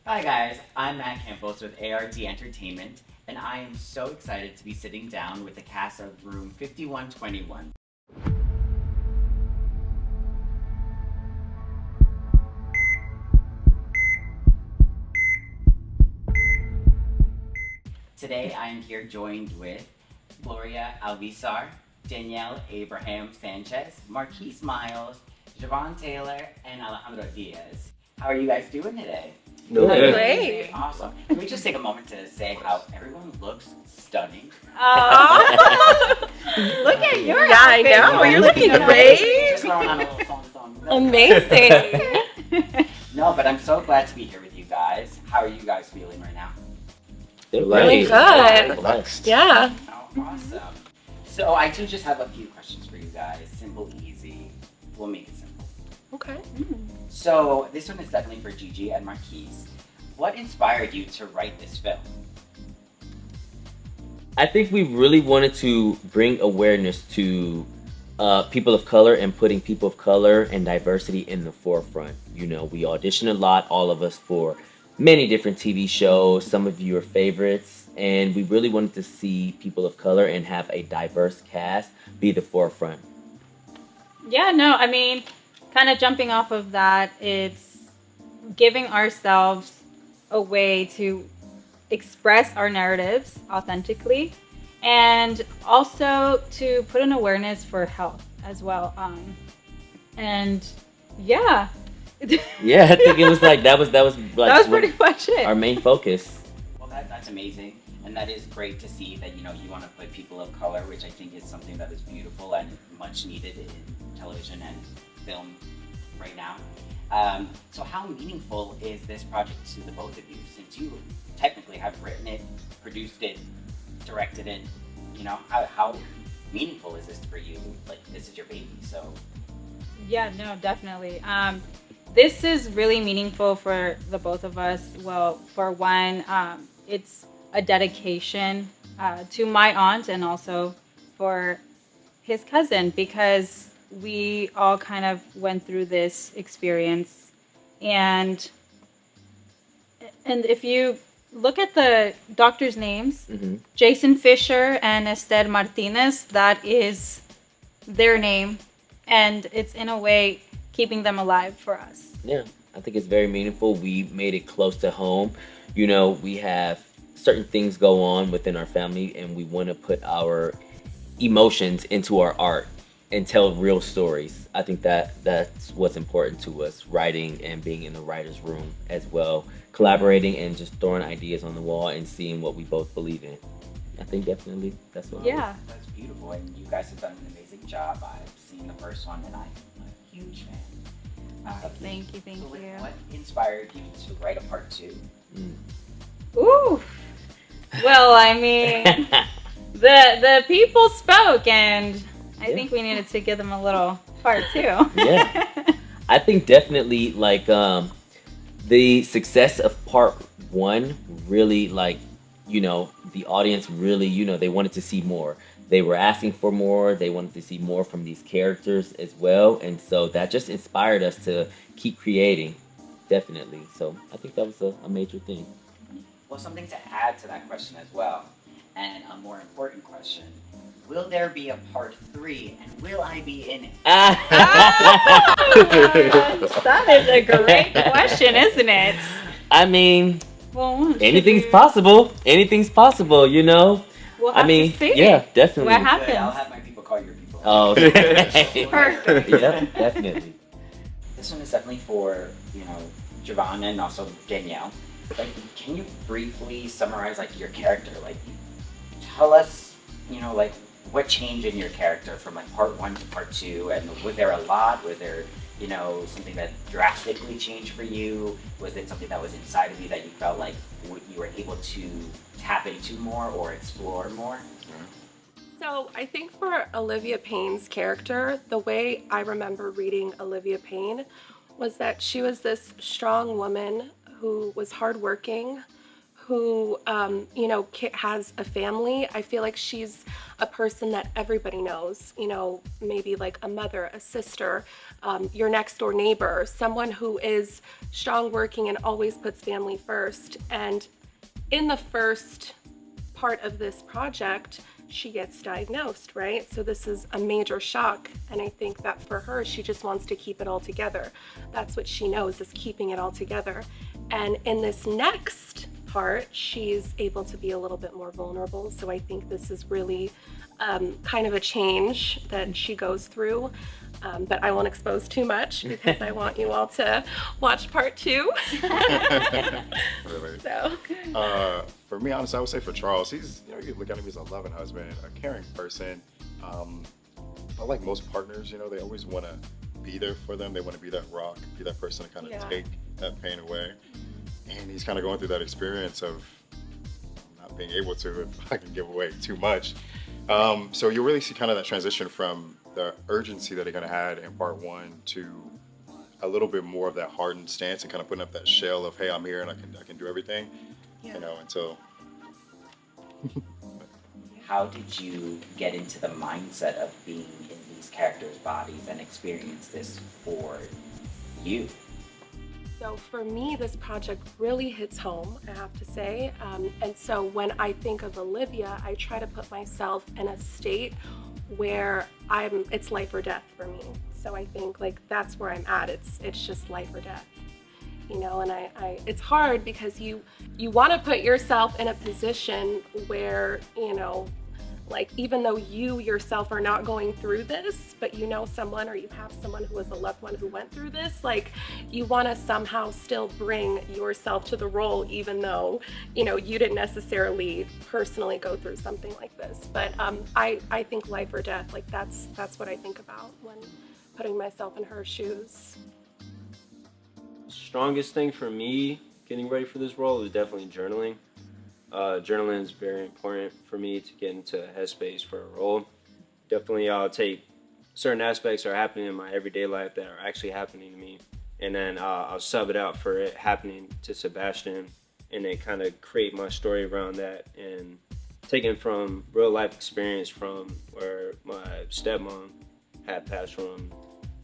Hi guys, I'm Matt Campos with ARD Entertainment, and I am so excited to be sitting down with the cast of Room 5121. Today I am here joined with Gloria Alvizar, Danielle Abraham Sanchez, Marquise Myles, Jovan Taylor, and Alejandro Diaz. How are you guys doing today? No good. Great. Awesome. Can we just take a moment to say how everyone looks stunning? Oh, look at your Yeah, I outfit. know. You're looking Just great. throwing on a little song. Amazing. No, but I'm so glad to be here with you guys. How are you guys feeling right now? Really good. Relaxed. Yeah. Oh, awesome. So I do just have a few questions for you guys. Simple, easy. We'll make it simple. Okay. So this one is definitely for Gigi and Marquise. What inspired you to write this film? I think we really wanted to bring awareness to people of color and putting people of color and diversity in the forefront. You know, we auditioned a lot, all of us, for many different TV shows, some of your favorites, and we really wanted to see people of color and have a diverse cast be the forefront. Yeah, no, I mean, kind of jumping off of that, it's giving ourselves a way to express our narratives authentically and also to put an awareness for health as well. And yeah. Yeah, I think it was like that was like That was pretty much it. our main focus. Well, that's amazing, and that is great to see that you want to put people of color, which I think is something that is beautiful and much needed in television and film right now. So how meaningful is this project to the both of you, since you technically have written it, produced it, directed it? You know, how meaningful is this for you? Like, this is your baby, so. Yeah, no, definitely. This is really meaningful for the both of us. Well, for one, it's a dedication to my aunt and also for his cousin, because we all kind of went through this experience. And if you look at the doctors' names, Jason Fisher and Esther Martinez, that is their name. And it's in a way keeping them alive for us. Yeah, I think it's very meaningful. We made it close to home. You know, we have certain things go on within our family, and we want to put our emotions into our art and tell real stories. I think that's what's important to us, writing and being in the writer's room as well, collaborating and just throwing ideas on the wall and seeing what we both believe in. I think definitely that's what Yeah. That's beautiful, and you guys have done an amazing job. I've seen the first one, and I'm a huge fan. Thank you. So what inspired you to write a part two? Ooh. Well, I mean, the people spoke, and I think we needed to give them a little part two. Yeah. I think definitely like the success of part one really, like, you know, the audience really, you know, they wanted to see more. They were asking for more. They wanted to see more from these characters as well. And so that just inspired us to keep creating, definitely. So I think that was a major thing. Well, something to add to that question as well, and a more important question. Will there be a part three, and will I be in it? That is a great question, isn't it? I mean, Well, anything's possible. Anything's possible, you know? We'll have I mean, to see. yeah, definitely. What happens? Good, I'll have my people call your people. Oh, Perfect. yeah, definitely. This one is definitely for, Jovan and also Danielle. Like, can you briefly summarize, like, your character? Like, tell us, like, what changed in your character from, like, part one to part two? And was there a lot? Was there, something that drastically changed for you? Was it something that was inside of you that you felt like you were able to tap into more or explore more? So I think for Olivia Payne's character, the way I remember reading Olivia Payne was that she was this strong woman who was hardworking, who, has a family. I feel like she's a person that everybody knows, maybe like a mother, a sister, your next door neighbor, someone who is strong working and always puts family first. And in the first part of this project, she gets diagnosed, right? So this is a major shock. And I think that for her, she just wants to keep it all together. That's what she knows, is keeping it all together. And in this next part, she's able to be a little bit more vulnerable. So I think this is really kind of a change that she goes through. But I won't expose too much because I want you all to watch part 2. Really. So. For me, honestly, I would say for Charles, he's, you look at him, he's a loving husband, a caring person. But like most partners, they always want to be there for them. They want to be that rock, be that person to kind of take that pain away. And he's kind of going through that experience of not being able to, if I can give away too much. So you really see kind of that transition from the urgency that he kind of had in part 1 to a little bit more of that hardened stance and kind of putting up that shell of, hey, I'm here and I can do everything. Until. How did you get into the mindset of being in these characters' bodies and experience this for you? So for me, this project really hits home, I have to say. And so when I think of Olivia, I try to put myself in a state where it's life or death for me. So I think like that's where I'm at. It's just life or death. And it's hard because you want to put yourself in a position where, like even though you yourself are not going through this, but someone or you have someone who is a loved one who went through this, like you want to somehow still bring yourself to the role, even though, you didn't necessarily personally go through something like this. But I think life or death, like that's what I think about when putting myself in her shoes. Strongest thing for me getting ready for this role is definitely journaling. Journaling is very important for me to get into a headspace for a role. Definitely I'll take certain aspects that are happening in my everyday life that are actually happening to me, and then I'll sub it out for it happening to Sebastian, and then kind of create my story around that, and taken from real life experience from where my stepmom had passed from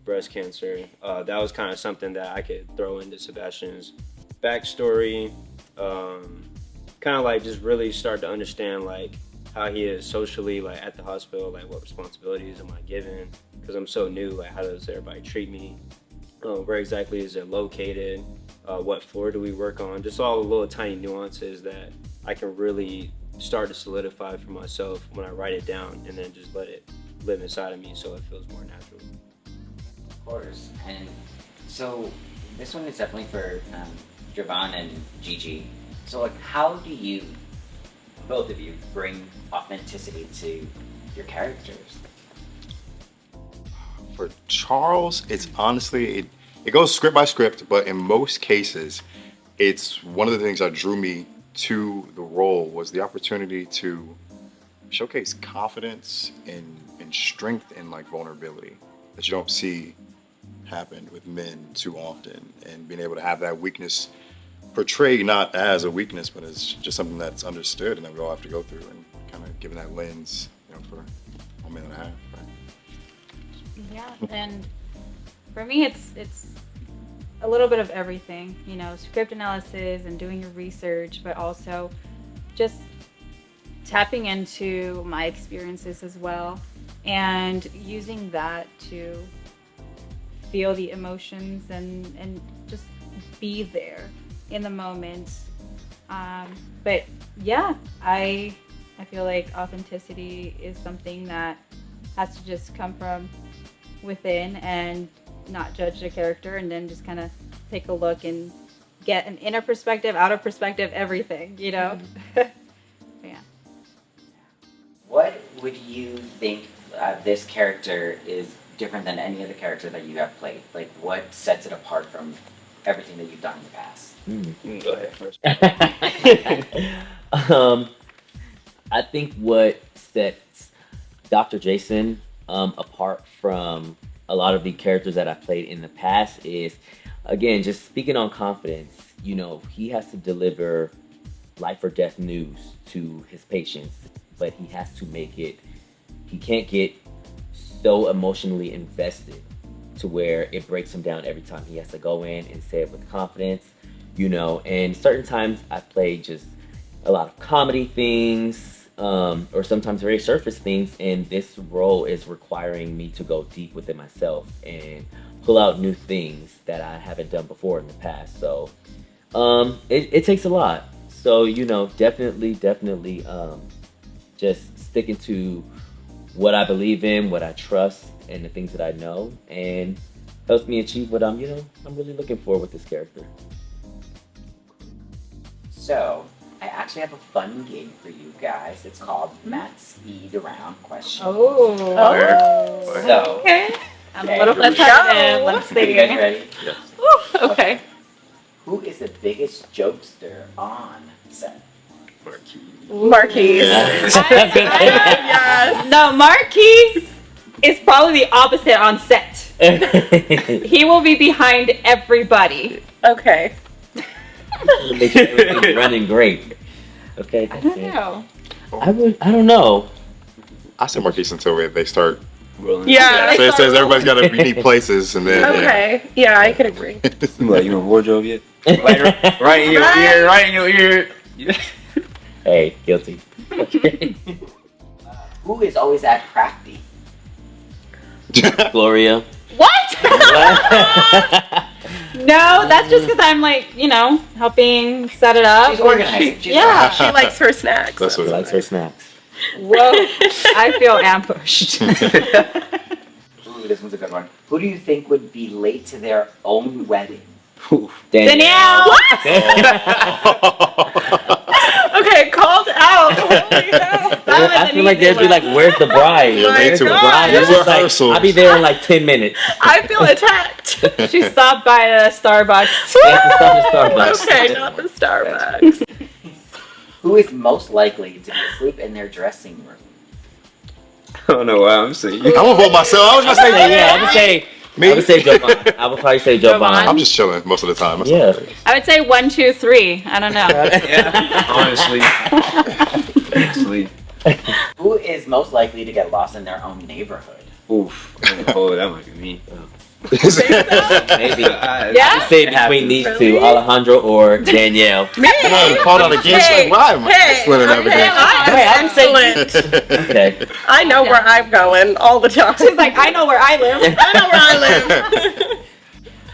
breast cancer. That was kind of something that I could throw into Sebastian's backstory. Kind of like just really start to understand like how he is socially, like at the hospital, like what responsibilities am I given? Because I'm so new, like how does everybody treat me? Where exactly is it located? What floor do we work on? Just all the little tiny nuances that I can really start to solidify for myself when I write it down, and then just let it live inside of me so it feels more natural. Of course. And so this one is definitely for Jovan and Gigi. So like, how do you, both of you, bring authenticity to your characters? For Charles, it's honestly, it goes script by script, but in most cases, it's one of the things that drew me to the role was the opportunity to showcase confidence and strength and like vulnerability that you don't see happen with men too often, and being able to have that weakness portrayed not as a weakness, but as just something that's understood and that we all have to go through, and kind of giving that lens, for a minute and a half. Right? Yeah, and for me, it's a little bit of everything, script analysis and doing your research, but also just tapping into my experiences as well, and using that to feel the emotions and just be there in the moment. But yeah, I feel like authenticity is something that has to just come from within and not judge the character, and then just kind of take a look and get an inner perspective, outer perspective, everything, Yeah. What would you think this character is different than any other character that you have played? Like, what sets it apart from everything that you've done in the past? Go ahead first. I think what sets Dr. Jason apart from a lot of the characters that I've played in the past is, again, just speaking on confidence. He has to deliver life or death news to his patients, but he has to make it, he can't get so emotionally invested to where it breaks him down every time. He has to go in and say it with confidence, you know. And certain times I play just a lot of comedy things, or sometimes very surface things, and this role is requiring me to go deep within myself and pull out new things that I haven't done before in the past. So it takes a lot. So, you know, definitely just sticking to what I believe in, what I trust, and the things that I know, and helps me achieve what I'm really looking for with this character. So, I actually have a fun game for you guys. It's called Matt Speed Around Questions. Oh. So, Okay. I'm a little Here we competitive. Let's are you guys see. ready? Okay. Who is the biggest jokester on set? Marquise. Yes. No, Marquise is probably the opposite on set. He will be behind everybody. Okay. Make sure everything's running great. Okay. I don't know. I don't know. I said Marquise until they start. Rolling. Yeah. So it says everybody's got to unique places, and then Okay. Yeah, I could agree. You like, you in wardrobe yet? Right in your ear, right in your ear. Hey, guilty. Who is always at crafty? Gloria. What? No, that's just because I'm like, you know, helping set it up. She's organized. She's Yeah. She likes her snacks. That's what She likes her snacks. Whoa, I feel ambushed. Ooh, this one's a good one. Who do you think would be late to their own wedding? Danielle. Okay, called out. Holy hell. I feel like they'd be like, "Where's the bride?" You're late to God. bride It's just like, rehearsals. I'll be there in like 10 minutes. I feel attacked. She stopped by the Starbucks. They have to stop at Starbucks. Okay, not the Starbucks. Who is most likely to be asleep in their dressing room? I don't know why I'm saying. I'm gonna vote myself. I was gonna say I would say me. I would say Jovan. I would probably say Jovan. I'm just chilling most of the time. That's Yeah. all it is. I would say 1, 2, 3. I don't know. Yeah, honestly. Who is most likely to get lost in their own neighborhood? Oof. Oh, that might be me. Maybe. Yeah? I'd say between these two, Alejandro or Danielle. Me? You called out again. She's like, why am I excellent at everything? I'm excellent. Okay. I know where I'm going all the time. She's like, I know where I live. I know where I live.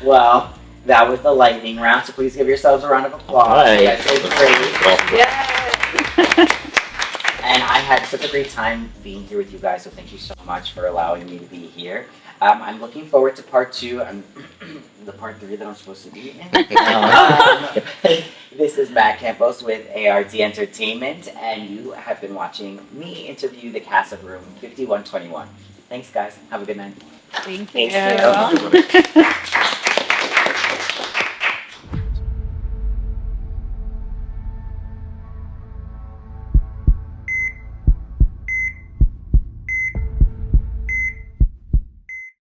Well, that was the lightning round, so please give yourselves a round of applause. All You right. guys did great. Yeah. And I had such a great time being here with you guys, so thank you so much for allowing me to be here. I'm looking forward to part 2, the part 3 that I'm supposed to be in. This is Matt Campos with ART Entertainment, and you have been watching me interview the cast of Room 5121. Thanks, guys. Have a good night. Thank Thank you. you.